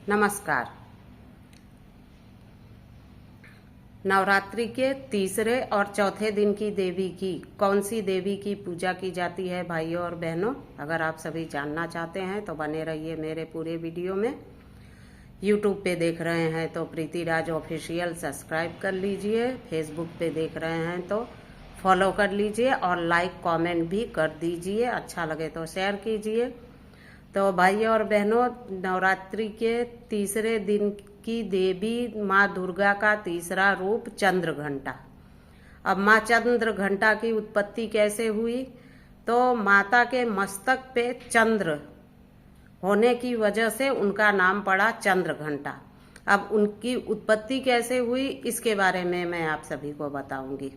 नमस्कार। नवरात्रि के तीसरे और चौथे दिन की देवी की कौन सी देवी की पूजा की जाती है भाइयों और बहनों, अगर आप सभी जानना चाहते हैं तो बने रहिए मेरे पूरे वीडियो में। यूट्यूब पे देख रहे हैं तो प्रीति राज ऑफिशियल सब्सक्राइब कर लीजिए, फेसबुक पे देख रहे हैं तो फॉलो कर लीजिए और लाइक कमेंट भी कर दीजिए, अच्छा लगे तो शेयर कीजिए। तो भाइयों और बहनों, नवरात्रि के तीसरे दिन की देवी माँ दुर्गा का तीसरा रूप चंद्र घंटा। अब माँ चंद्र घंटा की उत्पत्ति कैसे हुई? तो माता के मस्तक पे चंद्र होने की वजह से उनका नाम पड़ा चंद्र घंटा। अब उनकी उत्पत्ति कैसे हुई इसके बारे में मैं आप सभी को बताऊंगी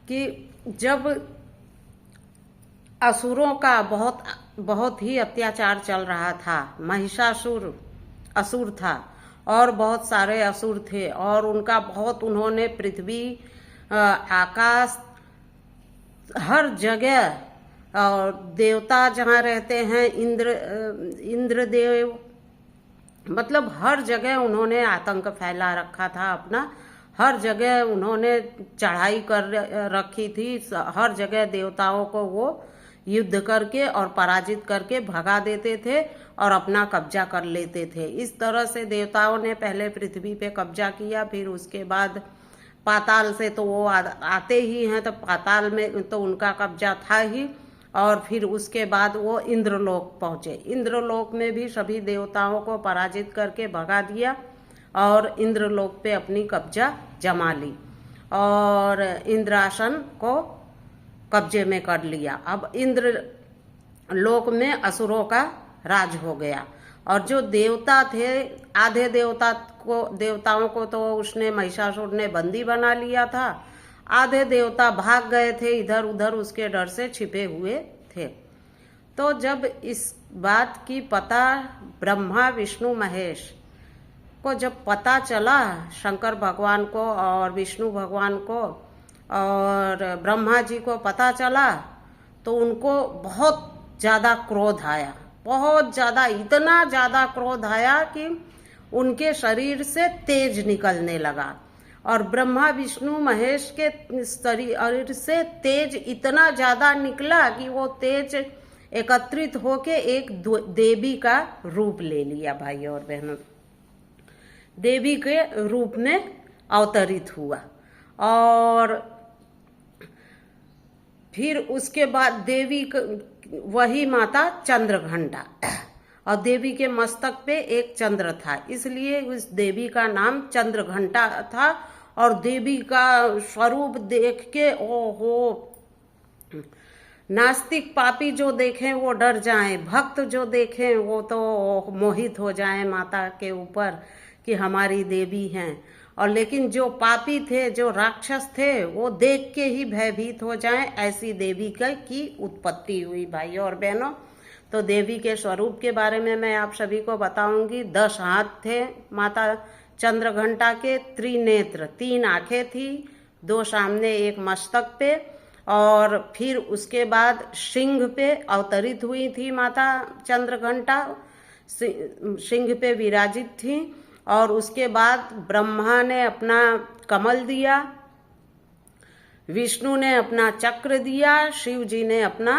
कि जब असुरों का बहुत ही अत्याचार चल रहा था, महिषासुर असुर था और बहुत सारे असुर थे और उनका उन्होंने पृथ्वी, आकाश, हर जगह और देवता जहाँ रहते हैं इंद्रदेव, मतलब हर जगह उन्होंने आतंक फैला रखा था अपना। हर जगह उन्होंने चढ़ाई कर रखी थी, हर जगह देवताओं को वो युद्ध करके और पराजित करके भगा देते थे और अपना कब्जा कर लेते थे। इस तरह से देवताओं ने पहले पृथ्वी पे कब्जा किया, फिर उसके बाद पाताल से तो वो आते ही हैं, तो पाताल में तो उनका कब्जा था ही, और फिर उसके बाद वो इंद्रलोक पहुंचे। इंद्रलोक में भी सभी देवताओं को पराजित करके भगा दिया और इंद्रलोक पे अपनी कब्जा जमा ली और इंद्रासन को कब्जे में कर लिया। अब इंद्र लोक में असुरों का राज हो गया और जो देवता थे, आधे देवताओं को तो उसने महिषासुर ने बंदी बना लिया था, आधे देवता भाग गए थे, इधर उधर उसके डर से छिपे हुए थे। तो जब इस बात की पता ब्रह्मा विष्णु महेश को जब पता चला, शंकर भगवान को और विष्णु भगवान को और ब्रह्मा जी को पता चला, तो उनको बहुत ज्यादा क्रोध आया, बहुत ज्यादा, इतना ज्यादा क्रोध आया कि उनके शरीर से तेज निकलने लगा और ब्रह्मा विष्णु महेश के शरीर से तेज इतना ज्यादा निकला कि वो तेज एकत्रित होके एक देवी का रूप ले लिया। भाई और बहनों, देवी के रूप में अवतरित हुआ और फिर उसके बाद देवी वही माता चंद्र घंटा, और देवी के मस्तक पे एक चंद्र था, इसलिए उस देवी का नाम चंद्र घंटा था। और देवी का स्वरूप देख के ओहो, नास्तिक पापी जो देखें वो डर जाएं, भक्त जो देखें वो तो मोहित हो जाएं माता के ऊपर कि हमारी देवी हैं। और लेकिन जो पापी थे, जो राक्षस थे, वो देख के ही भयभीत हो जाएं, ऐसी देवी की उत्पत्ति हुई। भाइयों और बहनों, तो देवी के स्वरूप के बारे में मैं आप सभी को बताऊंगी। 10 हाथ थे माता चंद्र घंटा के, त्रिनेत्र, 3 आंखें थी, 2 सामने एक मस्तक पे, और फिर उसके बाद सिंह पे अवतरित हुई थी माता चंद्र घंटा, सिंह पे विराजित थी। और उसके बाद ब्रह्मा ने अपना कमल दिया, विष्णु ने अपना चक्र दिया, शिव जी ने अपना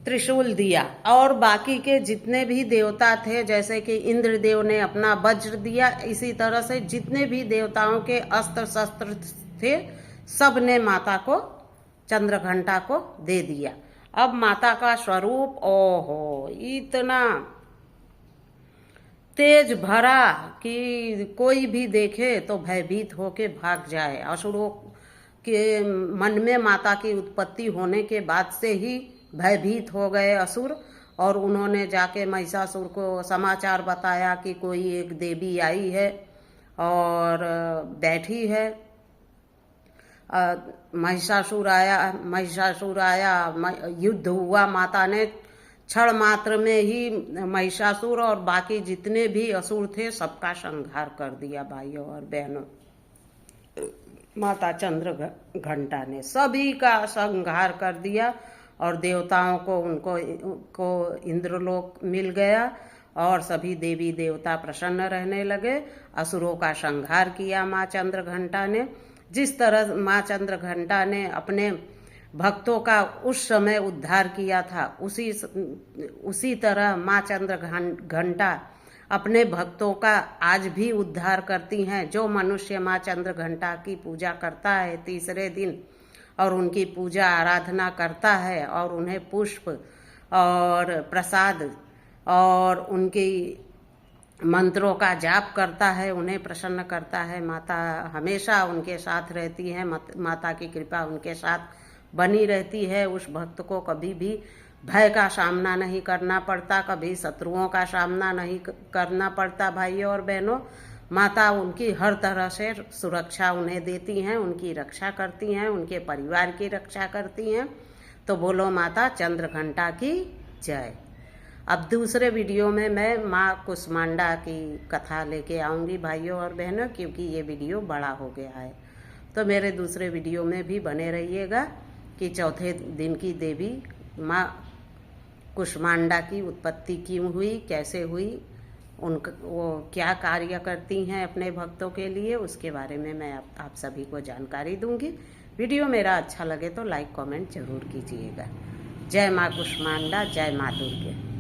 त्रिशूल दिया, और बाकी के जितने भी देवता थे, जैसे कि इंद्रदेव ने अपना वज्र दिया, इसी तरह से जितने भी देवताओं के अस्त्र शस्त्र थे सब ने माता को, चंद्र घंटा को दे दिया। अब माता का स्वरूप ओहो इतना तेज भरा कि कोई भी देखे तो भयभीत होके भाग जाए। असुरों के मन में माता की उत्पत्ति होने के बाद से ही भयभीत हो गए असुर, और उन्होंने जाके महिषासुर को समाचार बताया कि कोई एक देवी आई है और बैठी है। महिषासुर आया, युद्ध हुआ, माता ने क्षण मात्र में ही महिषासुर और बाकी जितने भी असुर थे सबका संहार कर दिया। भाइयों और बहनों, माता चंद्र घंटा ने सभी का संहार कर दिया और देवताओं को उनको इंद्रलोक मिल गया और सभी देवी देवता प्रसन्न रहने लगे। असुरों का संहार किया माँ चंद्रघंटा ने। जिस तरह माँ चंद्रघंटा ने अपने भक्तों का उस समय उद्धार किया था, उसी तरह माँ चंद्रघंटा अपने भक्तों का आज भी उद्धार करती हैं। जो मनुष्य माँ चंद्रघंटा की पूजा करता है तीसरे दिन और उनकी पूजा आराधना करता है और उन्हें पुष्प और प्रसाद और उनकी मंत्रों का जाप करता है, उन्हें प्रसन्न करता है, माता हमेशा उनके साथ रहती है। माता की कृपा उनके साथ बनी रहती है। उस भक्त को कभी भी भय का सामना नहीं करना पड़ता, कभी शत्रुओं का सामना नहीं करना पड़ता। भाइयों और बहनों, माता उनकी हर तरह से सुरक्षा उन्हें देती हैं, उनकी रक्षा करती हैं, उनके परिवार की रक्षा करती हैं। तो बोलो माता चंद्रघंटा की जय। अब दूसरे वीडियो में मैं माँ कुष्मांडा की कथा लेके आऊँगी भाइयों और बहनों, क्योंकि ये वीडियो बड़ा हो गया है। तो मेरे दूसरे वीडियो में भी बने रहिएगा कि चौथे दिन की देवी माँ कुष्मांडा की उत्पत्ति क्यों हुई, कैसे हुई, उनका वो क्या कार्य करती हैं अपने भक्तों के लिए, उसके बारे में मैं आप सभी को जानकारी दूंगी। वीडियो मेरा अच्छा लगे तो लाइक कमेंट जरूर कीजिएगा। जय माँ कुष्मांडा, जय माँ दुर्गे।